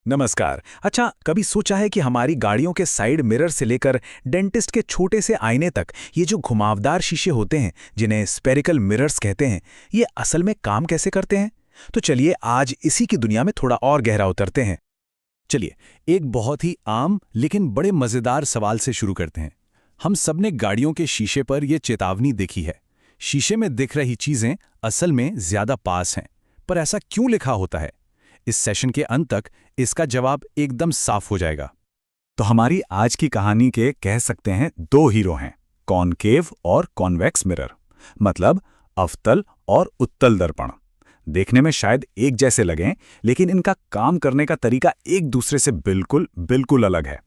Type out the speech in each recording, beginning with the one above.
नमस्कार। अच्छा, कभी सोचा है कि हमारी गाड़ियों के साइड मिरर से लेकर डेंटिस्ट के छोटे से आईने तक ये जो घुमावदार शीशे होते हैं, जिन्हें स्पेरिकल मिरर्स कहते हैं, ये असल में काम कैसे करते हैं? तो चलिए आज इसी की दुनिया में थोड़ा और गहरा उतरते हैं। चलिए, एक बहुत ही आम लेकिन बड़े मजेदार सवाल से शुरू करते हैं। हम सबने गाड़ियों के शीशे पर यह चेतावनी देखी है। शीशे में दिख रही चीजें असल में ज्यादा पास हैं, पर ऐसा क्यों लिखा होता है? इस सेशन के अंत तक इसका जवाब एकदम साफ हो जाएगा। तो हमारी आज की कहानी के कह सकते हैं दो हीरो हैं, कॉनकेव और कॉन्वेक्स मिरर, मतलब अवतल और उत्तल दर्पण। देखने में शायद एक जैसे लगें, लेकिन इनका काम करने का तरीका एक दूसरे से बिल्कुल बिल्कुल अलग है।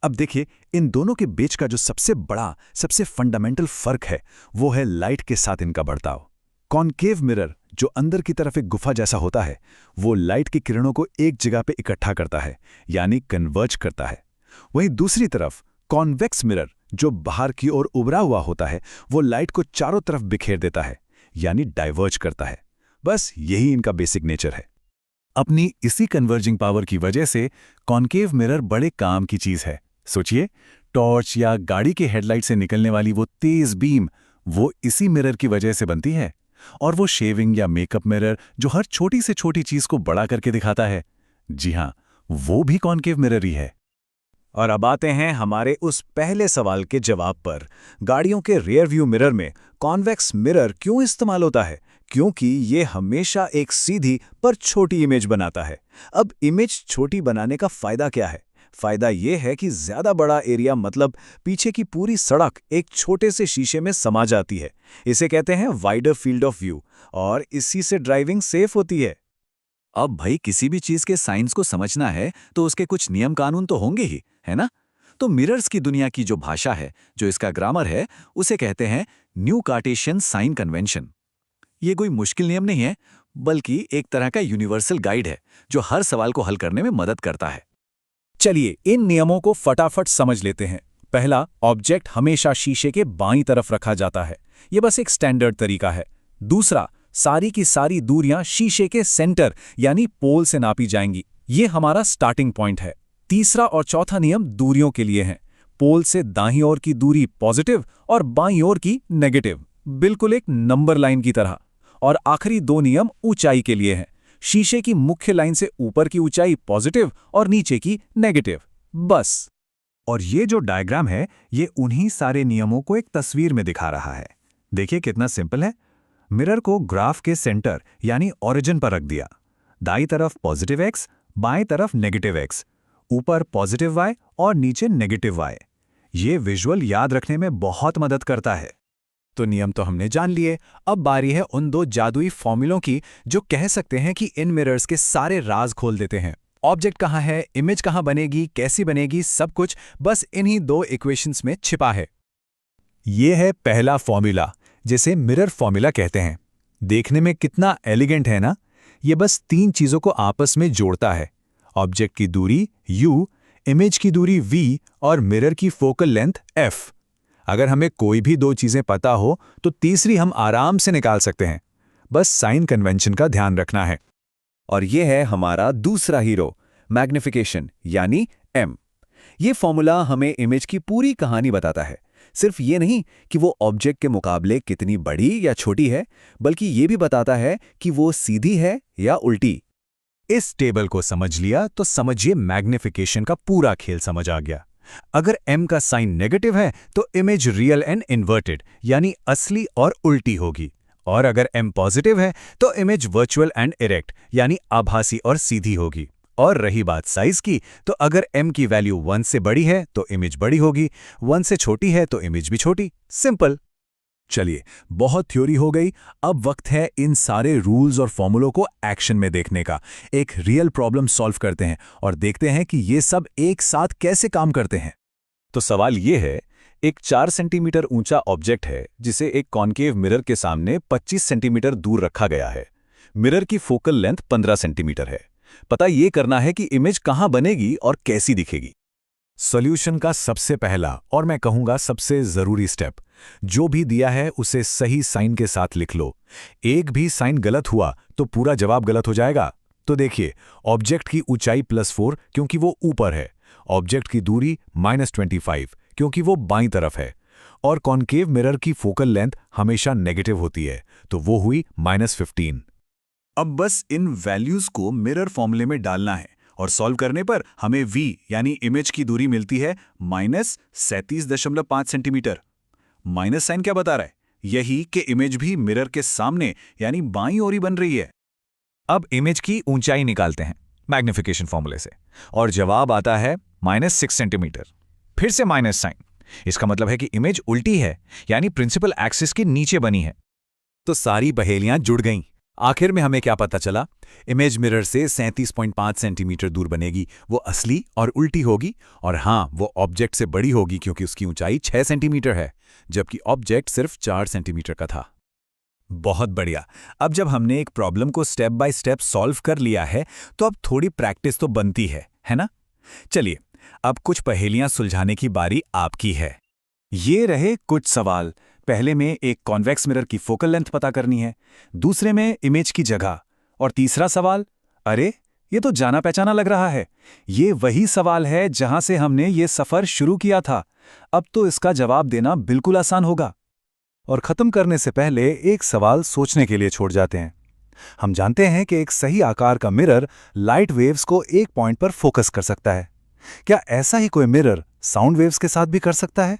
अब देखिए, इन दोनों के बीच का जो सबसे बड़ा, सबसे फंडामेंटल फर्क है, वो है लाइट के साथ इनका बर्ताव। कॉनकेव मिरर, जो अंदर की तरफ एक गुफा जैसा होता है, वो लाइट की किरणों को एक जगह पे इकट्ठा करता है, यानी कन्वर्ज करता है। वहीं दूसरी तरफ कॉन्वेक्स मिरर, जो बाहर की ओर उभरा हुआ होता है, वो लाइट को चारों तरफ बिखेर देता है, यानी डाइवर्ज करता है। बस यही इनका बेसिक नेचर है। अपनी इसी कन्वर्जिंग पावर की वजह से कॉनकेव मिरर बड़े काम की चीज है। सोचिए, टॉर्च या गाड़ी के हेडलाइट से निकलने वाली वो तेज बीम, वो इसी मिरर की वजह से बनती है। और वो शेविंग या मेकअप मिरर, जो हर छोटी से छोटी चीज को बड़ा करके दिखाता है, जी हां, वो भी कॉनकेव मिरर ही है। और अब आते हैं हमारे उस पहले सवाल के जवाब पर। गाड़ियों के रियर व्यू मिरर में कॉन्वेक्स मिरर क्यों इस्तेमाल होता है? क्योंकि ये हमेशा एक सीधी पर छोटी इमेज बनाता है। अब इमेज छोटी बनाने का फायदा क्या है? फायदा ये है कि ज्यादा बड़ा एरिया, मतलब पीछे की पूरी सड़क, एक छोटे से शीशे में समा जाती है। इसे कहते हैं वाइडर फील्ड ऑफ व्यू, और इसी से ड्राइविंग सेफ होती है। अब भाई, किसी भी चीज के साइंस को समझना है तो उसके कुछ नियम कानून तो होंगे ही, है ना? तो मिरर्स की दुनिया की जो भाषा है, जो इसका ग्रामर है, उसे कहते हैं न्यू कार्टेशियन साइन कन्वेंशन। ये कोई मुश्किल नियम नहीं है, बल्कि एक तरह का यूनिवर्सल गाइड है जो हर सवाल को हल करने में मदद करता है। चलिए इन नियमों को फटाफट समझ लेते हैं। पहला, ऑब्जेक्ट हमेशा शीशे के बाईं तरफ रखा जाता है। यह बस एक स्टैंडर्ड तरीका है। दूसरा, सारी की सारी दूरियां शीशे के सेंटर यानी पोल से नापी जाएंगी। ये हमारा स्टार्टिंग पॉइंट है। तीसरा और चौथा नियम दूरियों के लिए हैं। पोल से दाईं ओर की दूरी पॉजिटिव और बाईं ओर की नेगेटिव, बिल्कुल एक नंबर लाइन की तरह। और आखिरी दो नियम ऊंचाई के लिए हैं। शीशे की मुख्य लाइन से ऊपर की ऊंचाई पॉजिटिव और नीचे की नेगेटिव, बस। और ये जो डायग्राम है, ये उन्हीं सारे नियमों को एक तस्वीर में दिखा रहा है। देखिए कितना सिंपल है। मिरर को ग्राफ के सेंटर यानी ओरिजिन पर रख दिया। दाईं तरफ पॉजिटिव एक्स, बाएं तरफ नेगेटिव एक्स, ऊपर पॉजिटिव वाई और नीचे नेगेटिव वाई। ये विजुअल याद रखने में बहुत मदद करता है। तो नियम तो हमने जान लिए। अब बारी है उन दो जादुई फॉर्मूलों की, जो कह सकते हैं कि इन मिरर्स के सारे राज खोल देते हैं। ऑब्जेक्ट कहाँ है, इमेज कहाँ बनेगी, कैसी बनेगी, सब कुछ बस इन्हीं दो इक्वेशंस में छिपा है। ये है पहला फॉर्मूला, जिसे मिरर फॉर्मूला कहते हैं। देखने में कितना एलिगेंट है ना? ये बस तीन चीजों को आपस में जोड़ता है। ऑब्जेक्ट की दूरी u, इमेज की दूरी v और मिरर की फोकल लेंथ f। अगर हमें कोई भी दो चीजें पता हो तो तीसरी हम आराम से निकाल सकते हैं। बस साइन कन्वेंशन का ध्यान रखना है। और ये है हमारा दूसरा हीरो, मैग्निफिकेशन यानी M। ये फॉर्मूला हमें इमेज की पूरी कहानी बताता है। सिर्फ ये नहीं कि वो ऑब्जेक्ट के मुकाबले कितनी बड़ी या छोटी है, बल्कि ये भी बताता है कि वो सीधी है या उल्टी। इस टेबल को समझ लिया तो समझिए मैग्निफिकेशन का पूरा खेल समझ आ गया। अगर m का साइन नेगेटिव है तो इमेज रियल एंड इन्वर्टेड यानी असली और उल्टी होगी, और अगर m पॉजिटिव है तो इमेज वर्चुअल एंड इरेक्ट यानी आभासी और सीधी होगी। और रही बात साइज की, तो अगर m की वैल्यू 1 से बड़ी है तो इमेज बड़ी होगी, 1 से छोटी है तो इमेज भी छोटी। सिंपल। चलिए, बहुत थ्योरी हो गई। अब वक्त है इन सारे रूल्स और फॉर्मूलों को एक्शन में देखने का। एक रियल प्रॉब्लम सॉल्व करते हैं और देखते हैं कि ये सब एक साथ कैसे काम करते हैं। तो सवाल ये है, एक 4 सेंटीमीटर ऊंचा ऑब्जेक्ट है जिसे एक कॉनकेव मिरर के सामने 25 सेंटीमीटर दूर रखा गया है। मिरर की फोकल लेंथ 15 सेंटीमीटर है। पता ये करना है कि इमेज कहाँ बनेगी और कैसी दिखेगी। सॉल्यूशन का सबसे पहला और मैं कहूंगा सबसे जरूरी स्टेप, जो भी दिया है उसे सही साइन के साथ लिख लो। एक भी साइन गलत हुआ तो पूरा जवाब गलत हो जाएगा। तो देखिए, ऑब्जेक्ट की ऊंचाई +4 क्योंकि वो ऊपर है, ऑब्जेक्ट की दूरी -25 क्योंकि वो बाईं तरफ है, और कॉन्केव मिरर की फोकल लेंथ हमेशा नेगेटिव होती है, तो वो हुई -15। अब बस इन वैल्यूज को मिरर फॉर्मूले में डालना है और सॉल्व करने पर हमें v यानी इमेज की दूरी मिलती है -37.5 सेंटीमीटर। माइनस साइन क्या बता रहा है? यही कि इमेज भी मिरर के सामने यानी बाईं ओर ही बन रही है। अब इमेज की ऊंचाई निकालते हैं मैग्निफिकेशन फॉर्मूले से, और जवाब आता है -6 सेंटीमीटर। फिर से माइनस साइन, इसका मतलब है कि इमेज उल्टी है, यानी प्रिंसिपल एक्सिस के नीचे बनी है। तो सारी पहेलियां जुड़ गईं। आखिर में हमें क्या पता चला? इमेज मिरर से 37.5 सेंटीमीटर दूर बनेगी, वो असली और उल्टी होगी, और हाँ, वो ऑब्जेक्ट से बड़ी होगी क्योंकि उसकी ऊंचाई 6 सेंटीमीटर है, जबकि ऑब्जेक्ट सिर्फ 4 सेंटीमीटर का था। बहुत बढ़िया। अब जब हमने एक प्रॉब्लम को स्टेप बाय स्टेप सॉल्व कर लिया है, तो अब थोड़ी प्रैक्टिस तो बनती है ना? चलिए, अब कुछ पहेलियां सुलझाने की बारी आपकी है। ये रहे कुछ सवाल। पहले में एक कॉन्वेक्स मिरर की फोकल लेंथ पता करनी है, दूसरे में इमेज की जगह, और तीसरा सवाल, अरे ये तो जाना पहचाना लग रहा है, ये वही सवाल है जहां से हमने ये सफर शुरू किया था। अब तो इसका जवाब देना बिल्कुल आसान होगा। और खत्म करने से पहले एक सवाल सोचने के लिए छोड़ जाते हैं। हम जानते हैं कि एक सही आकार का मिरर लाइट वेव्स को एक पॉइंट पर फोकस कर सकता है। क्या ऐसा ही कोई मिरर साउंड वेव्स के साथ भी कर सकता है?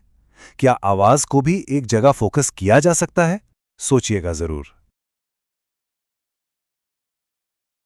क्या आवाज को भी एक जगह फोकस किया जा सकता है? सोचिएगा जरूर।